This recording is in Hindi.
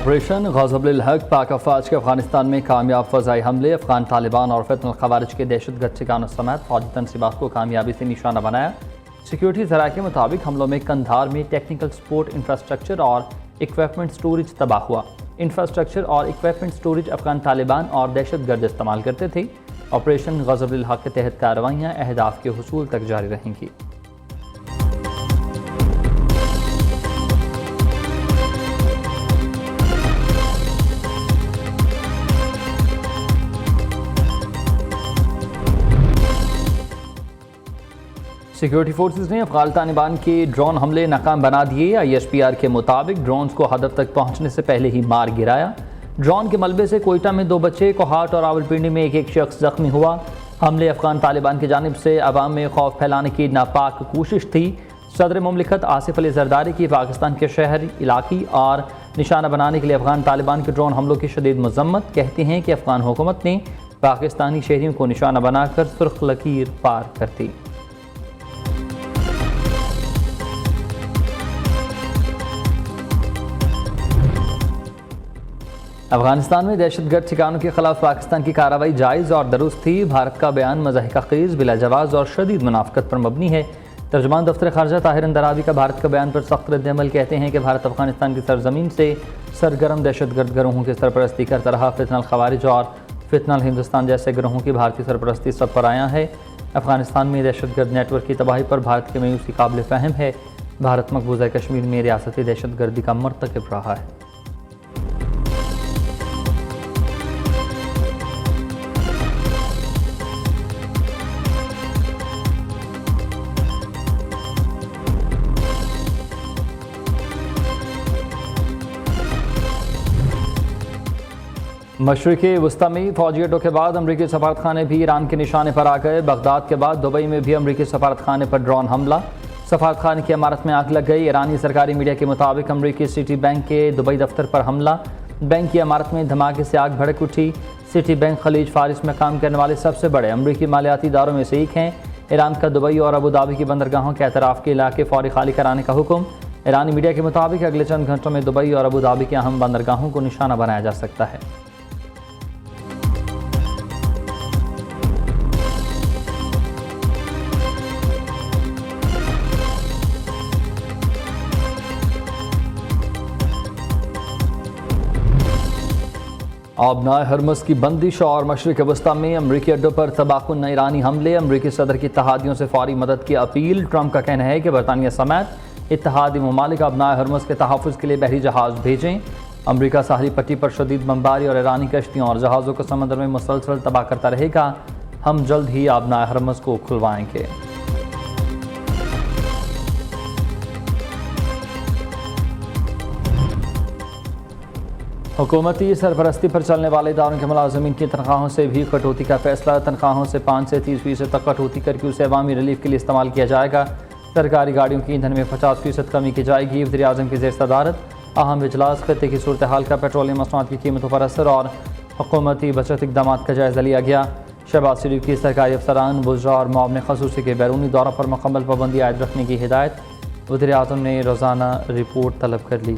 ऑपरेशन ग़ज़ब-उल हक़ पाक अफ़वाज के अफ़गानिस्तान में कामयाब फ़ज़ाई हमले अफ़गान तालिबान और फ़ितनल ख़वारिज के दहशतगर्द ठिकानों समेत फ़ौजी तनसीबात को कामयाबी से निशाना बनाया। सिक्योरिटी ज़राए के मुताबिक हमलों में कंधार में टेक्निकल सपोर्ट इंफ्रास्ट्रक्चर और इक्विपमेंट स्टोरेज तबाह हुआ। इंफ्रास्ट्रक्चर और इक्विपमेंट स्टोरेज अफ़गान तालिबान और दहशतगर्द इस्तेमाल करते थे। ऑपरेशन ग़ज़ब-उल हक़ के तहत कार्रवाइयाँ अहदाफ के हुसूल तक जारी रहेंगी। सिक्योरिटी फोर्सेस ने अफ़गान तालिबान के ड्रोन हमले नाकाम बना दिए। ISPR के मुताबिक ड्रोन्स को हदफ तक पहुंचने से पहले ही मार गिराया। ड्रोन के मलबे से कोयटा में 2 बच्चे, कोहाट और रावलपिंडी में एक शख्स जख्मी हुआ। हमले अफ़गान तालिबान की जानिब से अवाम में खौफ फैलाने की नापाक कोशिश थी। सदर मुमलिकत आसिफ अली ज़रदारी की पाकिस्तान के शहर इलाकी और निशाना बनाने के लिए अफ़गान तालिबान के ड्रोन हमलों की शदीद मज़म्मत। कहते हैं कि अफ़गान हुकूमत ने पाकिस्तानी शहरियों को निशाना बनाकर सुर्ख लकीर पार कर दी। अफगानिस्तान में दहशतगर्द ठिकानों के खिलाफ पाकिस्तान की कार्रवाई जायज़ और दुरुस्त थी। भारत का बयान मज़ाहिका ख़ीज़, बिलाजवाज़ और शदीद मुनाफ़क़त पर मबनी है। तर्जुमान दफ्तर ख़ारजा ताहिर अंदरावी का भारत के बयान पर सख्त रद्द-ए-अमल। कहते हैं कि भारत अफगानिस्तान की सरजमीन से सरगर्म दहशतगर्द गिरोहों की सरपरस्ती करता रहा। फितनल ख़वारिज और फितनल हिंदुस्तान जैसे गिरोहों की भारतीय सरपरस्ती सब पर आया है। अफगानिस्तान में दहशतगर्द नेटवर्क की तबाही पर भारत की मायूसी काबिल फ़हम है। भारत मकबूजा कश्मीर में रियासती दहशतगर्दी का मर्तकब रहा है। मशरिक़ी वस्ता में फ़ौजी अड्डों के बाद अमरीकी सफारत खाने भी ईरान के निशाने पर आ गए। बगदाद के बाद दुबई में भी अमरीकी सफारत खाने पर ड्रोन हमला। सफारत खाने की इमारत में आग लग गई। ईरानी सरकारी मीडिया के मुताबिक अमरीकी सिटी बैंक के दुबई दफ्तर पर हमला। बैंक की इमारत में धमाके से आग भड़क उठी। सिटी बैंक खलीज फारिस में काम करने वाले सबसे बड़े अमरीकी मालियाती इदारों में से एक हैं। ईरान का दुबई और अबू धाबी की बंदरगाहों के एतराफ़ के इलाके फौरी खाली कराने का हुक्म। ईरानी मीडिया के मुताबिक अगले चंद घंटों में दुबई और अबू धाबी के अहम बंदरगाहों को निशाना बनाया जा सकता है। आबनाए हरमुज़ की बंदिश और मशरिक़ वस्ता में अमरीकी अड्डों पर तबाहकुन ईरानी हमले। अमरीकी सदर की इत्तेहादियों से फौरी मदद की अपील। ट्रंप का कहना है कि बरतानिया समेत इत्तेहादी ममालिक आबनाए हरमुज़ के तहफ़्फ़ुज़ के लिए बहरी जहाज़ भेजें। अमरीका साहली पट्टी पर शदीद बमबारी और ईरानी कश्तियों और जहाज़ों को समंदर में मुसलसल तबाह करता रहेगा। हम जल्द ही आबनाए हरमुज़ को खुलवाएँगे। हुकूमती सरपरस्ती पर चलने वाले इदारों के मुलाजमीन की तनख्वाहों से भी कटौती का फैसला। तनख्वाहों से 5 से 30% तक कटौती करके उसे अवामी रिलीफ के लिए इस्तेमाल किया जाएगा। सरकारी गाड़ियों की ईंधन में 50% कमी की जाएगी। वज़ीर-ए-आज़म की ज़ेर सदारत अहम इजलास खत्ते की सूरत हाल का, पेट्रोलियम मसनूआत की कीमतों पर असर और हुकूमती बचत इक़दाम का जायज़ा लिया गया। शहबाज शरीफ की सरकारी अफसरान, वुज़रा और मुआविन ख़ुसूसी के बैरूनी दौरों पर मुकम्मल पाबंदी आयद रखने की हिदायत। वज़ीर-ए-आज़म ने रोज़ाना रिपोर्ट तलब कर ली।